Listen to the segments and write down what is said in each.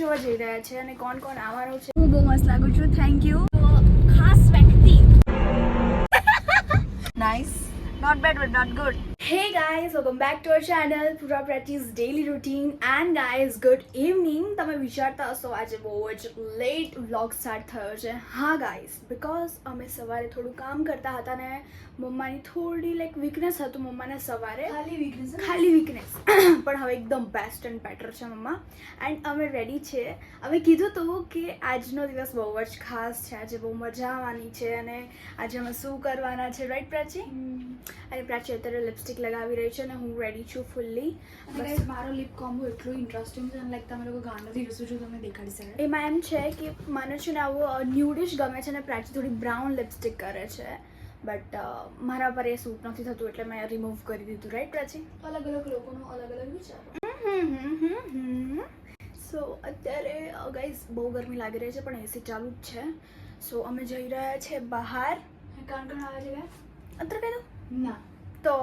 જોવા જઈ રહ્યા છે અને કોણ કોણ આવવાનું છે. હું બહુ મસ્ત લાગુ છું. Thank you. ખાસ વ્યક્તિ. Nice. Not bad but not good. Hey guys, welcome back to our channel Pura Practice Daily Routine and guys good evening. તમે વિચારતા હશો આજે બહુ જ લેટ વ્લોગ સ્ટાર્ટ થયો છે. હા ગાઈઝ, બીકોઝ અમે સવારે થોડું કામ કરતા હતા ને મમ્માની થોડી લાઈક વીકનેસ હતું મમ્માને સવારે. ખાલી વીકનેસ પણ હવે એકદમ બેસ્ટ એન્ડ બેટર છે મમ્મા. એન્ડ અમે રેડી છે. અમે કીધું હતું કે આજનો દિવસ બહુ જ ખાસ છે, આજે બહુ મજા આવવાની છે અને આજે અમે શું કરવાના છે, રાઈટ પ્રાચી? અને પ્રાચી અત્યારે લિપસ્ટિક લગાવી રહી છે અને હું રેડી છું ફૂલ્લી. બસ મારો લિપ કોમ્બો એટલું ઇન્ટરેસ્ટિંગ છે અને લાઈક તમે લોકો ગાંડાથી રસું છો તમને દેખાડી શકે. એમાં એમ છે કે મને છે ને આવું ન્યૂડિશ ગમે છે અને પ્રાચી થોડી બ્રાઉન લિપસ્ટિક કરે છે, બટ મારા પર એ સૂટ નથી થતું એટલે મેં રિમૂવ કરી દીધું, રાઈટ પ્રાચી? અલગ અલગ લોકોનો અલગ અલગ વિચારો. સો અત્યારે ગાઈઝ બહુ ગરમી લાગી રહી છે પણ એસી ચાલુ જ છે. સો અમે જઈ રહ્યા છે બહાર. કાન કાન આવે છે અત્યારે કહી દો ના તો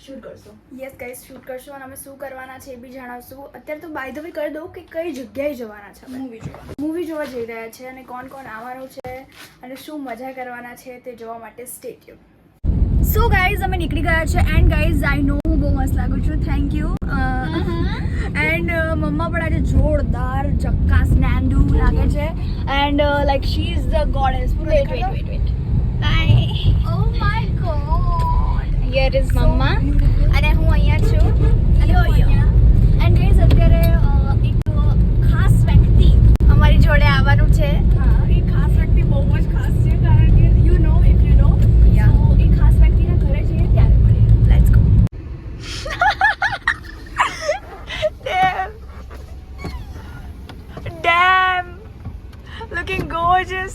શૂટ કરશો. યસ ગાઈઝ શૂટ કરશું અને અમે શું કરવાના છે એ બી જણાવશું. અત્યારે તો બાય ધ વે કરી દઉં કે કઈ જગ્યાએ જવાના છે. મૂવી જોવા જઈ રહ્યા છે અને કોણ કોણ આવવાનું છે અને શું મજા કરવાના છે તે જોવા માટે સ્ટે ટ્યુન. સો ગાઈઝ અમે નીકળી ગયા છે એન્ડ ગાઈઝ આઈ નો હું બહુ મસ્ત લાગુ છું. Thank you. એન્ડ મમ્મા પણ આજે જોરદાર ચક્કાસ નાંદુ લાગે છે and like she is the goddess. Wait oh my god. Here is mamma અને હું અહીંયા છું એન્ડ ગાઈઝ અત્યારે એક ખાસ વ્યક્તિ અમારી જોડે આવવાનું છે. હા, એ ખાસ વ્યક્તિ બહુ જ ખાસ છે કારણ કે you know if you know એ ખાસ વ્યક્તિના ઘરે જઈએ ત્યારે મળીએ. Let's go. Damn! Looking gorgeous.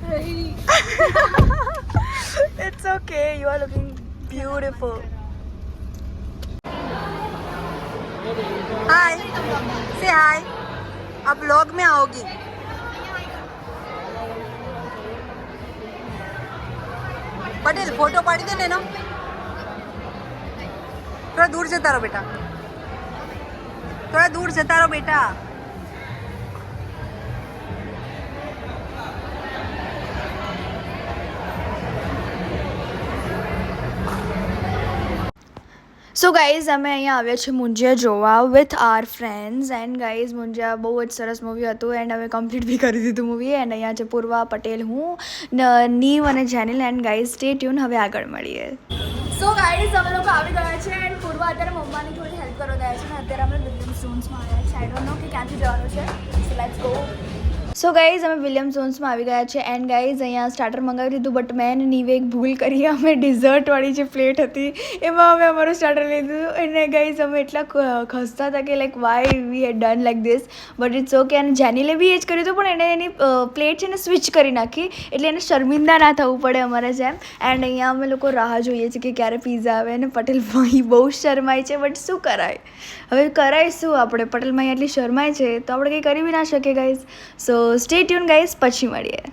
Hi. It's okay. You are looking beautiful. Hi. Say hi. आप व्लॉग में आओगी. पटेल फोटो पाड़ी दे लेना. थोड़ा दूर जता रहो बेटा. थोड़ा दूर जता रहो बेटा. સો ગાઈઝ અમે અહીંયા આવ્યા છીએ મુંજિયા જોવા with our friends and guys Munjya બહુ જ સરસ મૂવી હતું એન્ડ અમે કમ્પ્લીટ બી કરી દીધું મૂવી. એન્ડ અહીંયા છે પૂર્વા પટેલ, હું, નીવ અને Jenil. And guys stay tune, હવે આગળ મળીએ. સો ગાઈઝ અમે લોકો આવી ગયા છે એન્ડ પૂર્વા અત્યારે મમ્માની થોડી હેલ્પ કરવા ગયા છે અને અત્યારે અમે વિલિયમ સ્ટોન્સમાં આવ્યા છે. આઈ ડોન્ટ નો કે ક્યાંથી જવાનું છે. So let's go. So guys અમે વિલિયમ સ્ટોન્સમાં આવી ગયા છે એન્ડ ગાઈઝ અહીંયા સ્ટાર્ટર મંગાવી દીધું બટ મેં નીવે એક ભૂલ કરી. અમે ડિઝર્ટવાળી જે પ્લેટ હતી એમાં અમે અમારું સ્ટાર્ટર લઈ દીધું અને ગાઈઝ અમે એટલા ખસતા હતા કે like why we had done like this, but it's okay. અને જેનીલે બી એ જ કર્યું હતું પણ એણે એની પ્લેટ છે ને સ્વિચ કરી નાખી એટલે એને શર્મિંદા ના થવું પડે અમારા જેમ. એન્ડ અહીંયા અમે લોકો રાહ જોઈએ છીએ કે ક્યારે પિઝા આવે અને પટેલ ભાઈ બહુ શરમાય છે બટ શું કરાય, હવે કરાય શું આપણે. પટેલ ભાઈ એટલી શરમાય છે તો આપણે કંઈ કરી બી ના શકીએ ગાઈઝ. સો સ્ટે ટ્યુન ગાઈઝ, પછી મળીએ.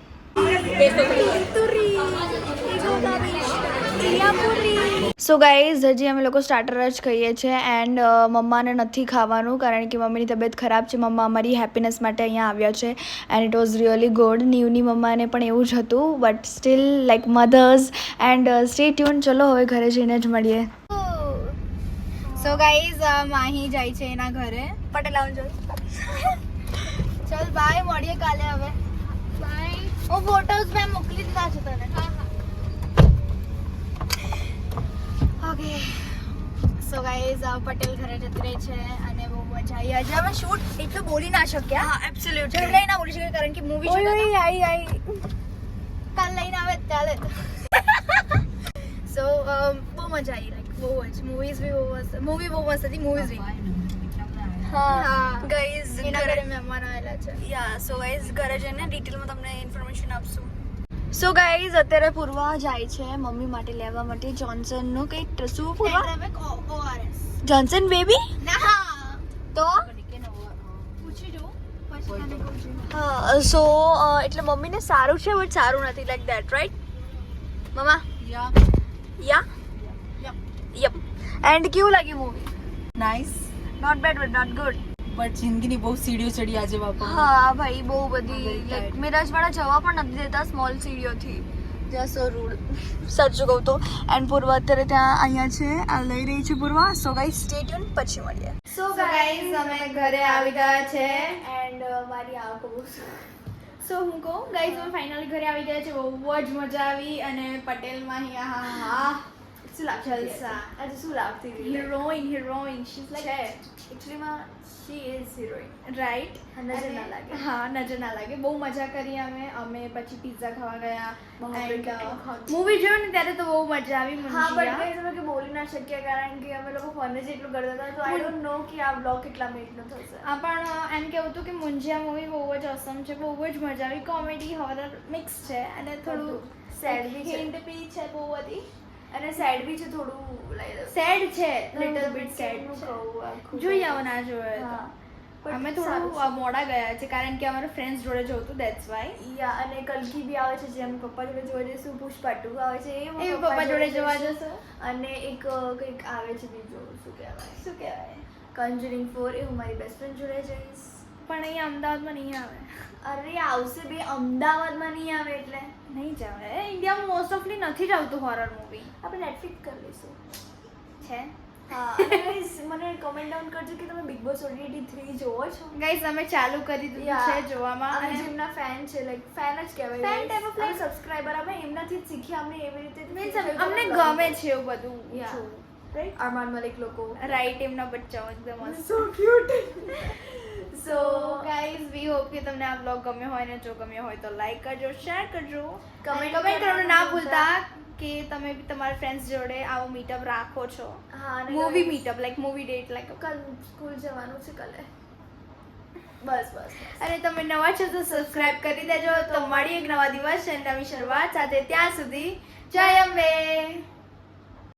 સો ગાઈઝ હજી અમે લોકો સ્ટાર્ટર જ ખાઈએ છીએ એન્ડ મમ્માને નથી ખાવાનું કારણ કે મમ્મીની તબિયત ખરાબ છે. મમ્મા અમારી હેપીનેસ માટે અહીંયા આવ્યા છે and it was really good. નીવની મમ્માને પણ એવું જ હતું but still like mothers. And stay tune. ચલો હવે ઘરે જઈને જ મળીએ. સો ગાઈઝ માહી જાય છે એના ઘરે. પટેલ આવજો. ચલ બાય, મળીએ કાલે. હવે બાય. હું ફોટોઝ મેં મોકલી દીધા છે તને. ઓકે. સો ગાઈઝ પટેલ ઘરે જતી રહી છે અને બહુ મજા આવી. આજે અમે શૂટ એટલું બોલી ના શક્યા. હા એબ્સોલ્યુટલી લઈને ના બોલી શક્યા કારણ કે મૂવી જોઈ આઈ કાલ લઈને આવે ચાલે. સો બહુ મજા આવી. લાઈક બહુ જ મૂવી બહુ મસ્ત હતી. મૂવીઝ બી હા ગાઈઝ એના ઘરે મહેમાન આવેલા છે. યા સો ગાઈઝ ઘરે જઈને ડિટેલમાં તમને ઇન્ફોર્મેશન આપશું. સો ગાઈઝ અત્યારે પૂર્વા જાય છે મમ્મી માટે લેવા માટે જોન્સનનું કંઈક શું પૂર્વા? જોન્સન બેબી ના તો પૂછી જો હા. સો એટલે મમ્મીને સારું છે બટ સારું નથી like that, right mamma? Yeah yup. And કેવું લાગ્યું movie? Nice. Not bad but not good. But જિંદગીની બહુ સીડીઓ ચડી આજે બાપા. હા ભાઈ બહુ બધી very લાઈક tired. મિરાજવાળા જવા પણ નથી દેતા સ્મોલ સીડીઓથી. જ્યાં સો રૂડ સાચું કહું તો. એન્ડ પૂર્વા અત્યારે ત્યાં અહીંયા છે આ લઈ રહી છે પૂર્વા. સો ગાઈઝ સ્ટે ટ્યુન પછી મળીએ. સો ગાઈઝ અમે ઘરે આવી ગયા છે એન્ડ મારી આંખો બહુ સો હું કહું ગાઈઝ અમે ફાઇનલી ઘરે આવી ગયા છે. બહુ જ મજા આવી અને પટેલમાં અહીંયા હા શું લાગશે જલસા. આજે શું લાગતી હિરોઈન શી ઇઝ લાઈક એકચ્યુઅલીમાં શી ઇઝ હિરોઈન રાઈટ. નજર ના લાગે. હા નજર ના લાગે. બહુ મજા કરી અમે પછી પિઝા ખાવા ગયા. મૂવી જોયું ને ત્યારે તો બહુ મજા આવી. હા બટ ગાઈઝ અમે કે બોલી ના શક્યા કારણ કે અમે લોકો ફોન જ એટલું કરતા હતા. તો આઈ ડોન્ટ નો કે આ બ્લોગ કેટલા મિનિટનો થશે. આ પણ એમ કેવું હતું કે મુંજિયા મૂવી બહુ જ ઓસમ છે. બહુ જ મજા આવી. કોમેડી હોરર મિક્સ છે અને થોડું સેડ બી છે. હિન્ટ બી છે બહુ બધી અને સેડ બી છે થોડું સેડ છે લિટલ બીટ સેડ છે. જોઈ આવો ના જોયે તો. અમે થોડું મોડા ગયા છે કારણ કે અમારા ફ્રેન્ડ્સ જોડે જવું હતું દેટ્સ વાય. યા અને કલકી બી આવે છે જે અમે પપ્પા જોડે જોવા જઈશું. પુષ્પા 2 આવે છે એ પપ્પા જોડે જોવા જશો. અને એક કંઈક આવે છે બીજું શું કહેવાય કન્જરિંગ 4 એ હું મારી બેસ્ટ ફ્રેન્ડ જોડે જઈશ. પણ અહીંયા અમદાવાદમાં નહીં આવે. અરે આવશે બે અમદાવાદમાં નહીં આવે એટલે નહીં જ આવે. ઇન્ડિયામાં મોસ્ટ ઓફલી નથી જ આવતું હોરર મૂવી. આપણે નેટફ્લિક્સ કરી લઈશું છે. હા અને ગાઈઝ મને કમેન્ટ ડાઉન કરજો કે તમે બિગ બોસ OTT 3 જોવો છો. ગાઈઝ અમે ચાલુ કરી દીધું છે જોવામાં અને જેમના ફેન છે લાઈક ફેન જ કહેવાય. Fan type of like subscriber અમે એમનાથી જ શીખ્યા. અમને એવી રીતે મીન્સ અમને ગમે છે એવું બધું રાઈટ. અરમાન મલિક લોકો રાઈટ એમના બચ્ચાઓ એકદમ સો cute. So guys we hope કે તમને આ બ્લોગ ગમ્યો હોય ને જો ગમ્યો હોય તો લાઈક કરજો શેર કરજો કમેન્ટ કરવાનું ના ભૂલતા કે તમે બી તમારા ફ્રેન્ડ્સ જોડે આવો મીટઅપ રાખો છો. હા movie meetup like movie date like કાલ સ્કૂલ જવાનું છે કાલે બસ અને તમે નવા છો તો સબસ્ક્રાઇબ કરી દેજો. તો મળીએ એક નવા દિવસ અને નવી શરૂઆત સાથે. ત્યાં સુધી જય અંબે.